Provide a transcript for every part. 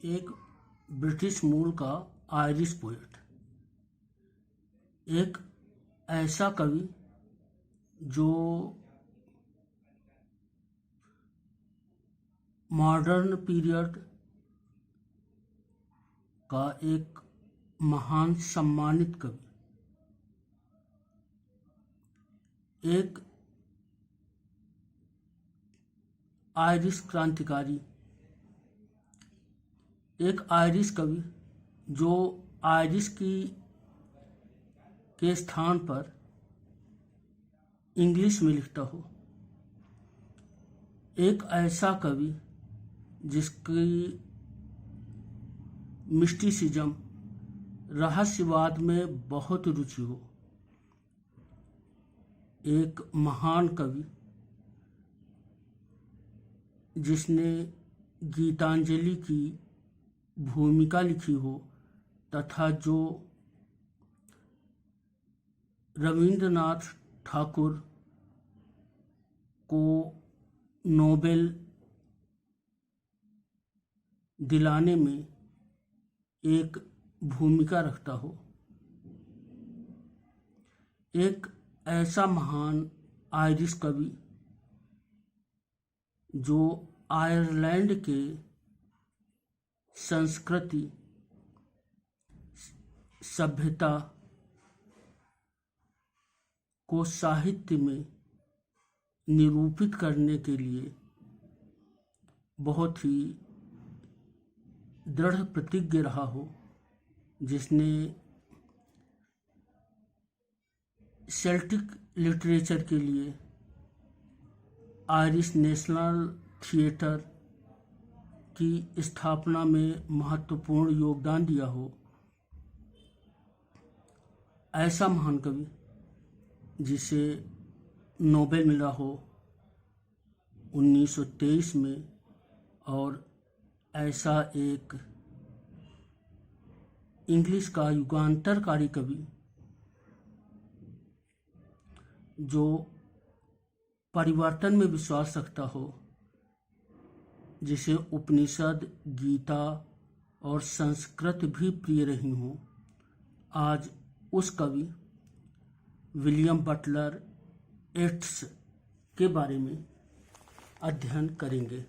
एक ब्रिटिश मूल का आयरिश पोएट, एक ऐसा कवि जो मॉडर्न पीरियड का एक महान सम्मानित कवि, एक आयरिश क्रांतिकारी, एक आयरिश कवि जो आयरिश के स्थान पर इंग्लिश में लिखता हो, एक ऐसा कवि जिसकी मिस्टिसिज्म, रहस्यवाद में बहुत रुचि हो, एक महान कवि जिसने गीतांजलि की भूमिका लिखी हो तथा जो रविंद्रनाथ ठाकुर को नोबेल दिलाने में एक भूमिका रखता हो, एक ऐसा महान आयरिश कवि जो आयरलैंड के संस्कृति, सभ्यता को साहित्य में निरूपित करने के लिए बहुत ही दृढ़ प्रतिज्ञ रहा हो, जिसने सेल्टिक लिटरेचर के लिए आयरिश नेशनल थिएटर की स्थापना में महत्वपूर्ण योगदान दिया हो, ऐसा महान कवि जिसे नोबेल मिला हो 1923 में, और ऐसा एक इंग्लिश का युगांतरकारी कवि जो परिवर्तन में विश्वास रखता हो, जिसे उपनिषद, गीता और संस्कृत भी प्रिय रही हों। आज उस कवि विलियम बटलर येट्स के बारे में अध्ययन करेंगे।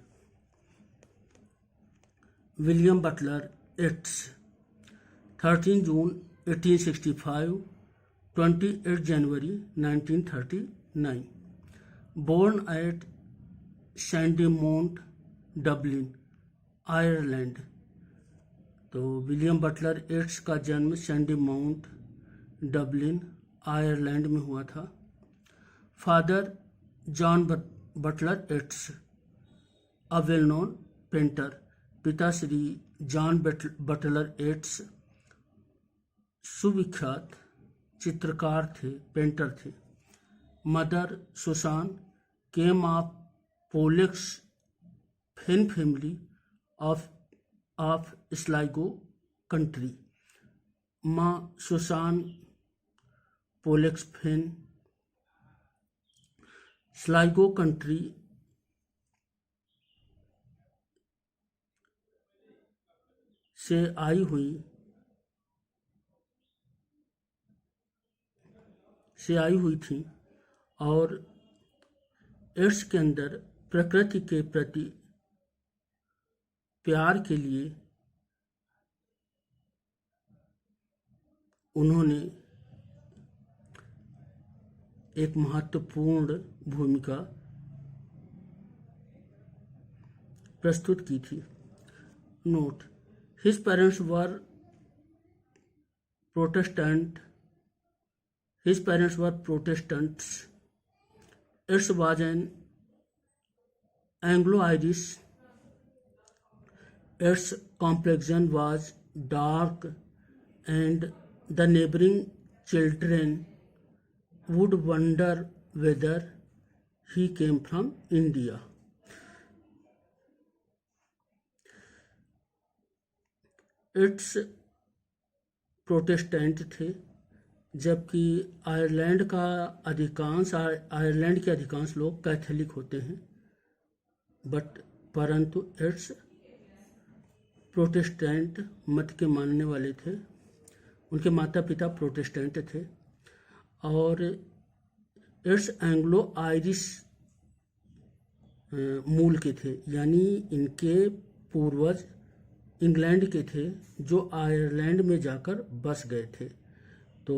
William Butler Yeats 13 June 1865, 28 January 1939, born at Sandymount, Dublin, Ireland. तो विलियम बटलर येट्स का जन्म सैंडीमाउंट, डबलिन, आयरलैंड में हुआ था। Father John Butler Yeats, a well known painter. पिता श्री जॉन बटलर येट्स सुविख्यात चित्रकार थे, पेंटर थे। Mother Susan came of Pollexfen family of Sligo country. माँ Susan Pollexfen Sligo country से आई हुई थी, और येट्स के अंदर प्रकृति के प्रति प्यार के लिए उन्होंने एक महत्वपूर्ण भूमिका प्रस्तुत की थी। Note: His parents were Protestants. Yeats was an Anglo-Irish. Yeats' complexion was dark, and the neighboring children would wonder whether he came from India. Yeats Protestant थे, जबकि आयरलैंड के अधिकांश लोग कैथोलिक होते हैं, परंतु येट्स प्रोटेस्टेंट मत के मानने वाले थे। उनके माता पिता प्रोटेस्टेंट थे और इट्स एंग्लो आयरिश मूल के थे, यानी इनके पूर्वज इंग्लैंड के थे जो आयरलैंड में जाकर बस गए थे। तो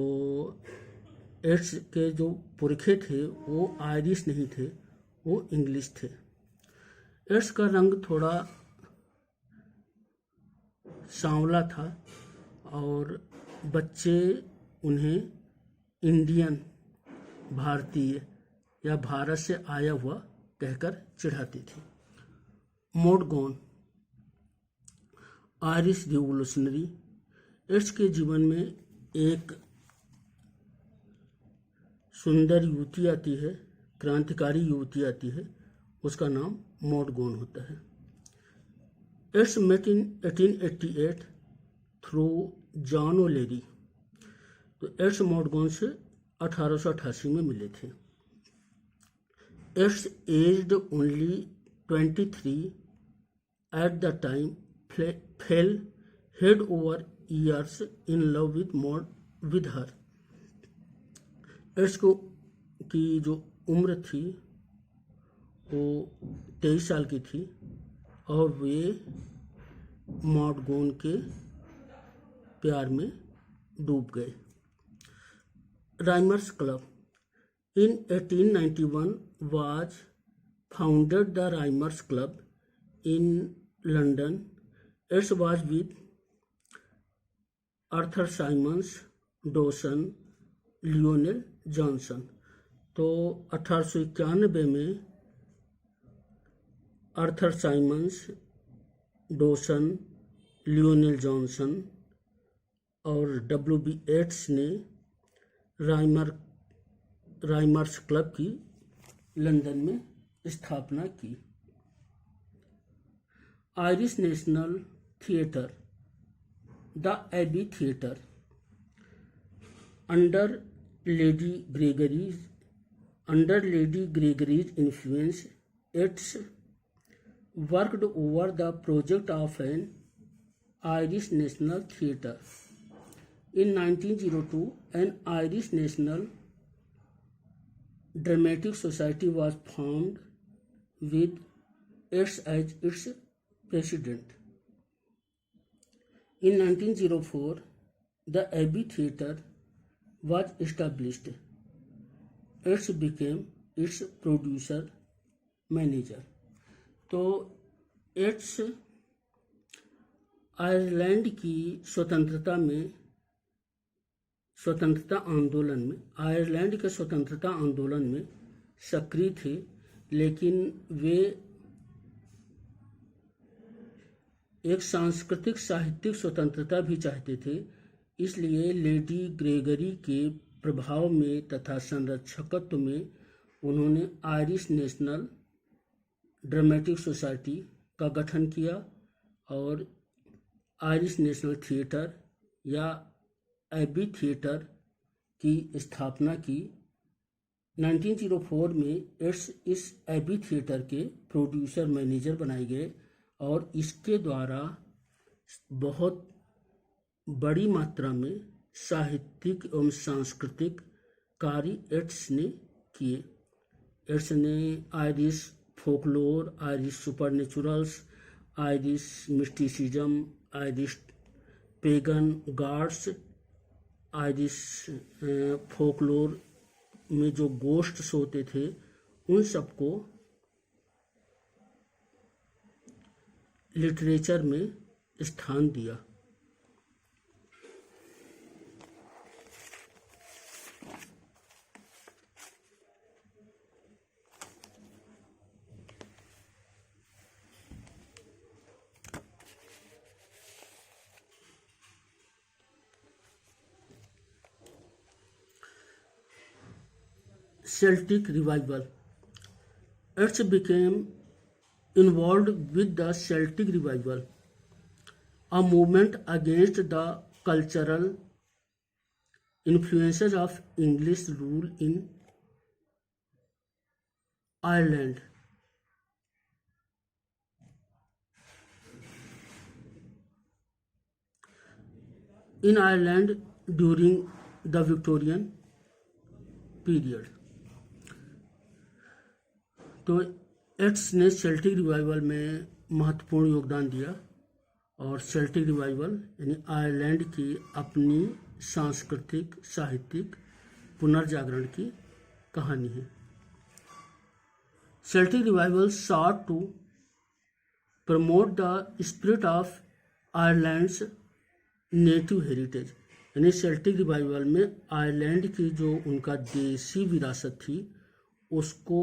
एड्स के जो पुरखे थे वो आयरिश नहीं थे, वो इंग्लिश थे। एड्स का रंग थोड़ा सांवला था और बच्चे उन्हें इंडियन, भारतीय या भारत से आया हुआ कहकर चिढ़ाते थे। मॉडगॉन, आयरिश रिवॉल्यूशनरी। एड्स के जीवन में एक सुंदर युवती आती है, क्रांतिकारी युवती आती है, उसका नाम मॉडगॉन होता है। Yeats met in 1888 through John O'Leary. तो एड्स मॉडगॉन से 1888 में मिले थे। Yeats aged only 23 at the time fell head over ears in love with her. Yeats को की जो उम्र थी वो 23 साल की थी और वे मॉडगॉन के प्यार में डूब गए। राइमर्स club in 1891 was founded the Rhymers Club in London. It was with Arthur Symons, Dawson, Lionel Johnson. तो 1891 में Arthur Symons, Dawson, Lionel Johnson और W.B. येट्स ने राइमर्स क्लब की लंदन में स्थापना की। Irish National Theatre, the Abbey Theatre, under Lady Gregory's influence, it's worked over the project of an Irish National Theatre. In 1902, an Irish National Dramatic Society was formed with Yeats as its president. In 1904, the Abbey Theatre was established. Yeats became its producer manager. तो येट्स Ireland की Ireland के स्वतंत्रता आंदोलन में सक्रिय थे, लेकिन वे एक सांस्कृतिक साहित्यिक स्वतंत्रता भी चाहते थे। इसलिए लेडी ग्रेगरी के प्रभाव में तथा संरक्षकत्व में उन्होंने आयरिश नेशनल ड्रामेटिक सोसाइटी का गठन किया और आयरिश नेशनल थिएटर या एबी थिएटर की स्थापना की। 1904 में येट्स इस एबी थिएटर के प्रोड्यूसर मैनेजर बनाए गए और इसके द्वारा बहुत बड़ी मात्रा में साहित्यिक एवं सांस्कृतिक कार्य येट्स ने किए। येट्स ने Irish folklore, Irish supernaturals, Irish mysticism, Irish pagan gods, Irish folklore में जो गोस्ट्स होते थे उन सबको लिटरेचर में स्थान दिया। Celtic revival. Yeats became involved with the Celtic revival, a movement against the cultural influences of English rule in Ireland. In Ireland during the Victorian period. तो एड्स ने सेल्टिक रिवाइवल में महत्वपूर्ण योगदान दिया और सेल्टिक रिवाइवल यानी Ireland की अपनी सांस्कृतिक साहित्यिक पुनर्जागरण की कहानी है। Celtic revival sought to promote the spirit of Ireland's native heritage, यानी सेल्टिक रिवाइवल में आयरलैंड की जो उनका देसी विरासत थी उसको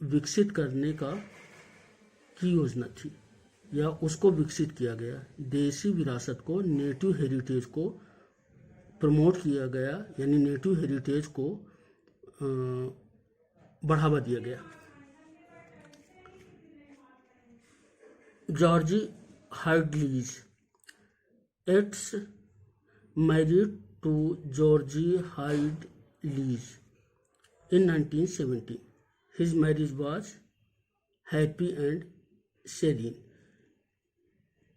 विकसित करने की योजना थी या उसको विकसित किया गया। देसी विरासत को, नेटिव हेरिटेज को प्रमोट किया गया, यानी नेटिव हेरिटेज को बढ़ावा दिया गया। Georgie Hyde Lees Yeats married to Georgie Hyde Lees in 1970. His marriage was happy and serene.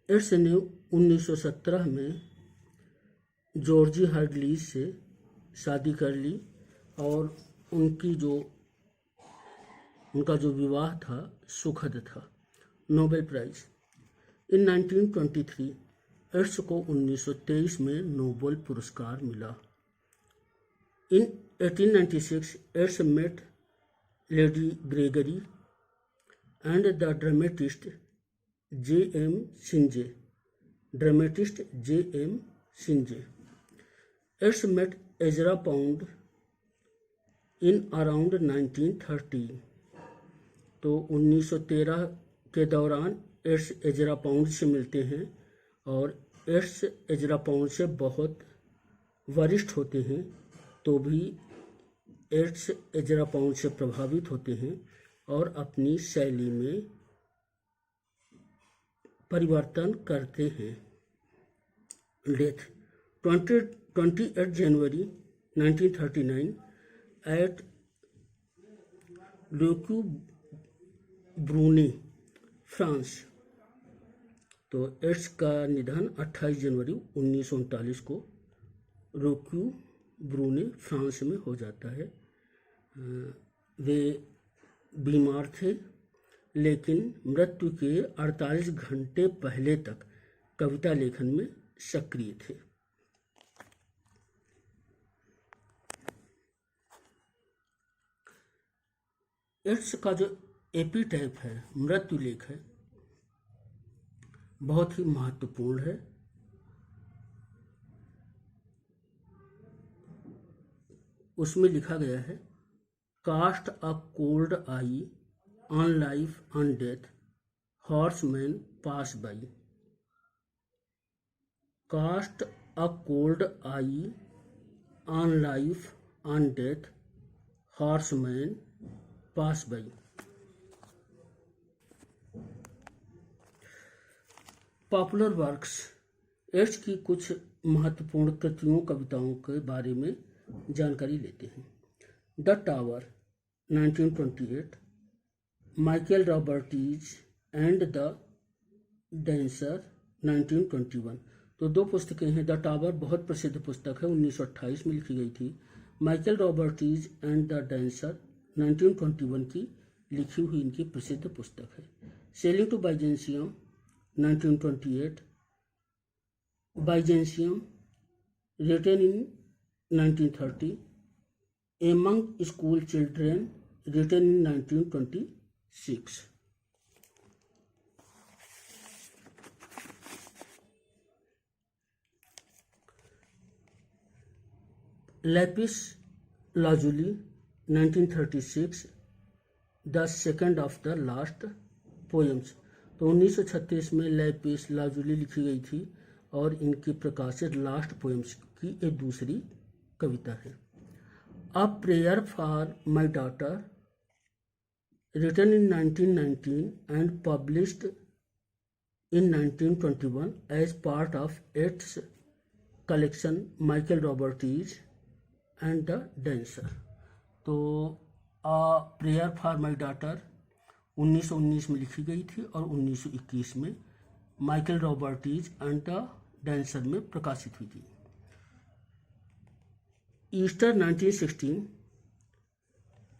Yeats ने 1917 में जॉर्जी हाइडलीज से शादी कर ली और उनका जो विवाह था सुखद था। नोबेल प्राइज इन 1923 एड्स को 1923 में नोबेल पुरस्कार मिला। In 1896, Earls met Lady Gregory and the dramatist J.M. Singe. Earls met Ezra Pound in around 1930. तो 1913 के दौरान एड्स एजरा पाउंड से मिलते हैं और एड्स एजरा पाउंड से बहुत वरिष्ठ होते हैं, तो भी एड्स एजरा पाउंड से प्रभावित होते हैं और अपनी शैली में परिवर्तन करते हैं। Death 28 January 1939 eight लोक्यू ब्रूने, France. तो एड्स का निधन 28 जनवरी 1939 को लोक्यू ब्रूने, फ्रांस में हो जाता है। वे बीमार थे लेकिन मृत्यु के 48 घंटे पहले तक कविता लेखन में सक्रिय थे। एड्स का जो एपिटैफ है, मृत्यु लेख है, बहुत ही महत्वपूर्ण है। उसमें लिखा गया है, cast a cold eye on life on death, horseman pass by. Cast a cold eye on life on death, horseman pass by. Popular works एड्स की कुछ महत्वपूर्ण कृतियों, कविताओं के बारे में जानकारी लेते हैं। The Tower 1928, Michael Robartes and the Dancer 1921। तो दो पुस्तकें हैं। द टावर बहुत प्रसिद्ध पुस्तक है, 1928 में लिखी गई थी। Michael Robartes and the Dancer 1921 की लिखी हुई इनकी प्रसिद्ध पुस्तक है। Sailing to Byzantium 1928, Byzantium written in 1930, Among School Children written in 1926। Lapis Lazuli 1936, the second of the last poems. तो 1936 में लैपिस लाजुली लिखी गई थी और इनकी प्रकाशित लास्ट पोएम्स की एक दूसरी कविता है। A prayer for my daughter written in 1919 and published in 1921 as part of Yeats collection Michael Robartes and the Dancer. तो a prayer for my daughter 1919 में लिखी गई थी और 1921 में Michael Robartes and the Dancer में प्रकाशित हुई थी। Easter 1916,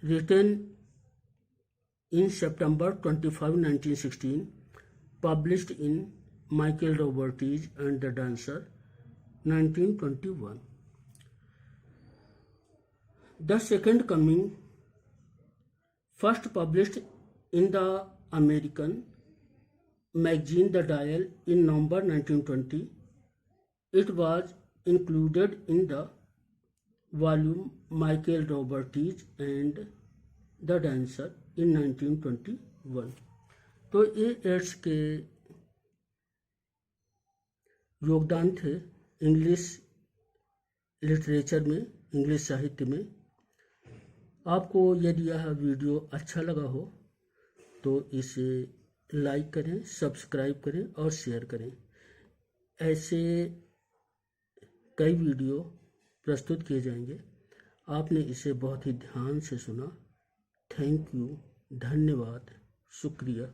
written in September 25, 1916, published in Michael Roberts and the Dancer, 1921. The Second Coming, first published in the American magazine The Dial in November 1920. It was included in the volume Michael Roberts and the Dancer in 1921. तो ये ads के योगदान थे English literature में, English साहित्य में। आपको यदि यह वीडियो अच्छा लगा हो तो इसे लाइक करें, सब्सक्राइब करें और शेयर करें। ऐसे कई वीडियो प्रस्तुत किए जाएंगे। आपने इसे बहुत ही ध्यान से सुना। थैंक यू, धन्यवाद, शुक्रिया।